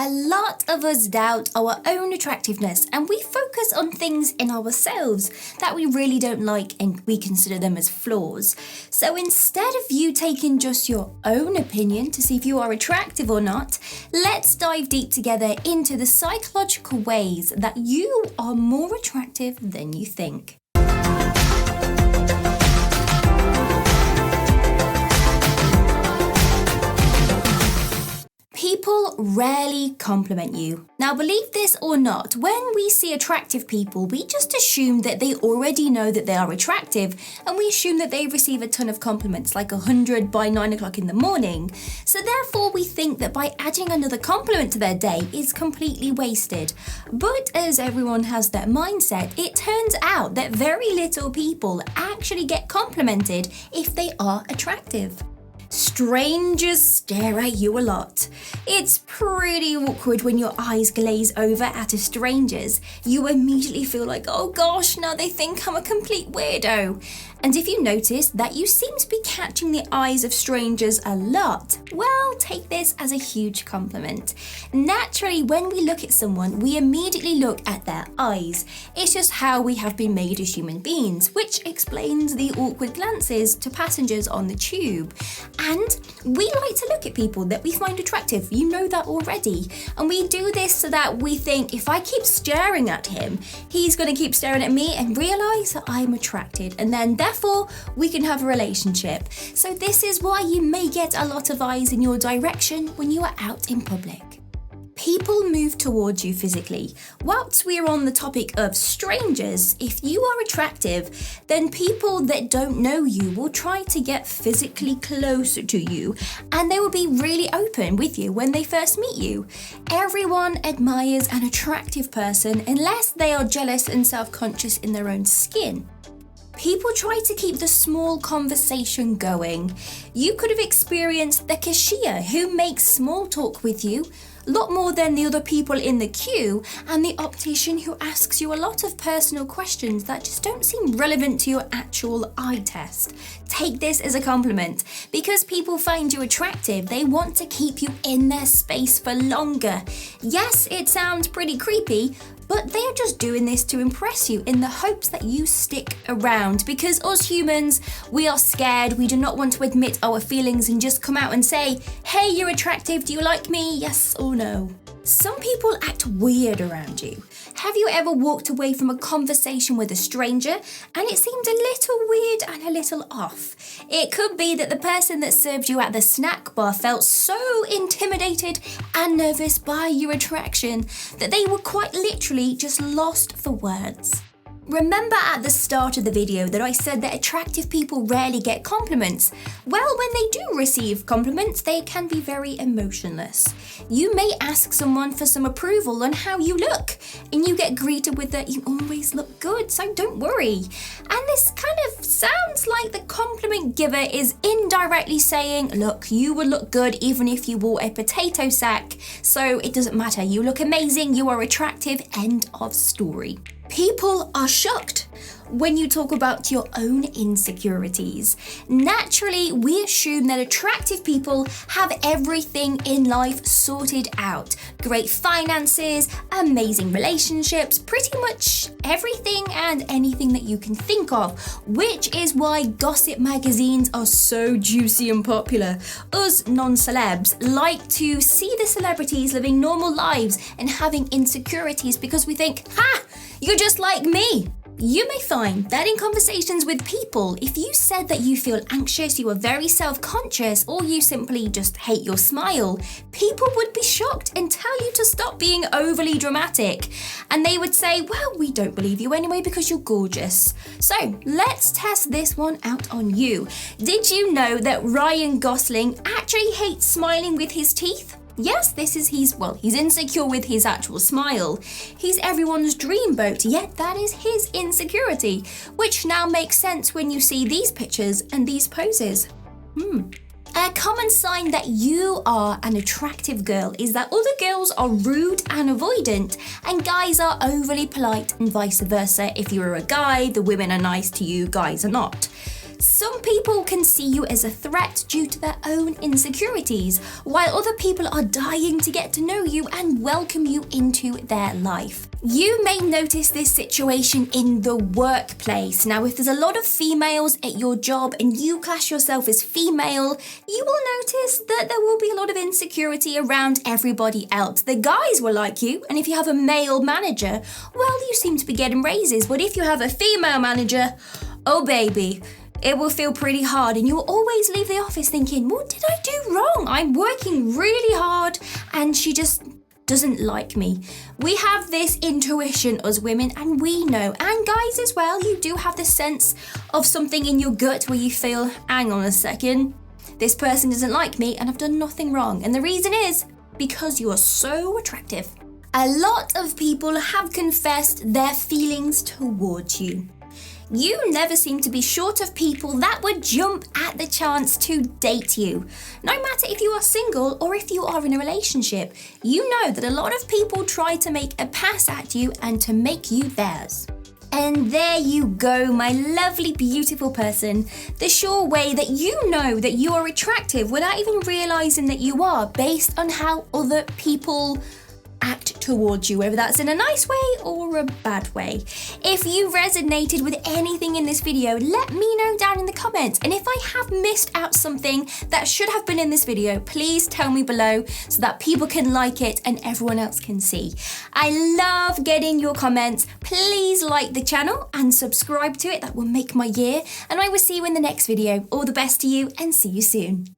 A lot of us doubt our own attractiveness and we focus on things in ourselves that we really don't like and we consider them as flaws. So instead of you taking just your own opinion to see if you are attractive or not, let's dive deep together into the psychological ways that you are more attractive than you think. People rarely compliment you. Now, believe this or not, when we see attractive people, we just assume that they already know that they are attractive, and we assume that they receive a ton of compliments, like 100 by 9 o'clock in the morning. So therefore, we think that by adding another compliment to their day is completely wasted. But as everyone has that mindset, it turns out that very little people actually get complimented if they are attractive. Strangers stare at you a lot. It's pretty awkward when your eyes glaze over at a stranger's. You immediately feel like, oh gosh, now they think I'm a complete weirdo. And if you notice that you seem to be catching the eyes of strangers a lot, well, take this as a huge compliment. Naturally, when we look at someone, we immediately look at their eyes. It's just how we have been made as human beings, which explains the awkward glances to passengers on the tube. And we like to look at people that we find attractive. You know that already. And we do this so that we think, if I keep staring at him, he's going to keep staring at me and realise that I'm attracted. And then therefore, we can have a relationship. So this is why you may get a lot of eyes in your direction when you are out in public. People move towards you physically. Whilst we're on the topic of strangers, if you are attractive, then people that don't know you will try to get physically closer to you, and they will be really open with you when they first meet you. Everyone admires an attractive person unless they are jealous and self-conscious in their own skin. People try to keep the small conversation going. You could have experienced the cashier who makes small talk with you a lot more than the other people in the queue, and the optician who asks you a lot of personal questions that just don't seem relevant to your actual eye test. Take this as a compliment. Because people find you attractive, they want to keep you in their space for longer. Yes, it sounds pretty creepy, but they are just doing this to impress you in the hopes that you stick around. Because us humans, we are scared. We do not want to admit our feelings and just come out and say, hey, you're attractive. Do you like me? Yes or no? Some people act weird around you. Have you ever walked away from a conversation with a stranger and it seemed a little weird and a little off? It could be that the person that served you at the snack bar felt so intimidated and nervous by your attraction that they were quite literally just lost for words. Remember at the start of the video that I said that attractive people rarely get compliments? Well, when they do receive compliments, they can be very emotionless. You may ask someone for some approval on how you look, and you get greeted with that you always look good, so don't worry. And this kind of sounds like the compliment giver is indirectly saying, look, you would look good even if you wore a potato sack, so it doesn't matter, you look amazing, you are attractive, end of story. People are shocked when you talk about your own insecurities. Naturally, we assume that attractive people have everything in life sorted out. Great finances, amazing relationships, pretty much everything and anything that you can think of, which is why gossip magazines are so juicy and popular. Us non-celebs like to see the celebrities living normal lives and having insecurities because we think, ha! You're just like me. You may find that in conversations with people, if you said that you feel anxious, you are very self-conscious, or you simply just hate your smile, people would be shocked and tell you to stop being overly dramatic. And they would say, well, we don't believe you anyway because you're gorgeous. So let's test this one out on you. Did you know that Ryan Gosling actually hates smiling with his teeth? Yes, he's insecure with his actual smile. He's everyone's dreamboat, yet that is his insecurity, which now makes sense when you see these pictures and these poses. A common sign that you are an attractive girl is that other girls are rude and avoidant, and guys are overly polite and vice versa. If you're a guy, the women are nice to you, guys are not. Some people can see you as a threat due to their own insecurities, while other people are dying to get to know you and welcome you into their life. You may notice this situation in the workplace. Now, if there's a lot of females at your job and you class yourself as female, you will notice that there will be a lot of insecurity around everybody else. The guys will like you, and if you have a male manager, well, you seem to be getting raises. But if you have a female manager, oh baby, it will feel pretty hard, and you will always leave the office thinking, what did I do wrong? I'm working really hard and she just doesn't like me. We have this intuition as women, and we know, and guys as well, you do have this sense of something in your gut where you feel, hang on a second, this person doesn't like me and I've done nothing wrong. And the reason is because you are so attractive. A lot of people have confessed their feelings towards you. You never seem to be short of people that would jump at the chance to date you. No matter if you are single or if you are in a relationship, you know that a lot of people try to make a pass at you and to make you theirs. And there you go, my lovely, beautiful person. The sure way that you know that you are attractive without even realizing that you are, based on how other people act towards you, whether that's in a nice way or a bad way. If you resonated with anything in this video, let me know down in the comments. And if I have missed out something that should have been in this video, please tell me below so that people can like it and everyone else can see. I love getting your comments. Please like the channel and subscribe to it. That will make my year. And I will see you in the next video. All the best to you and see you soon.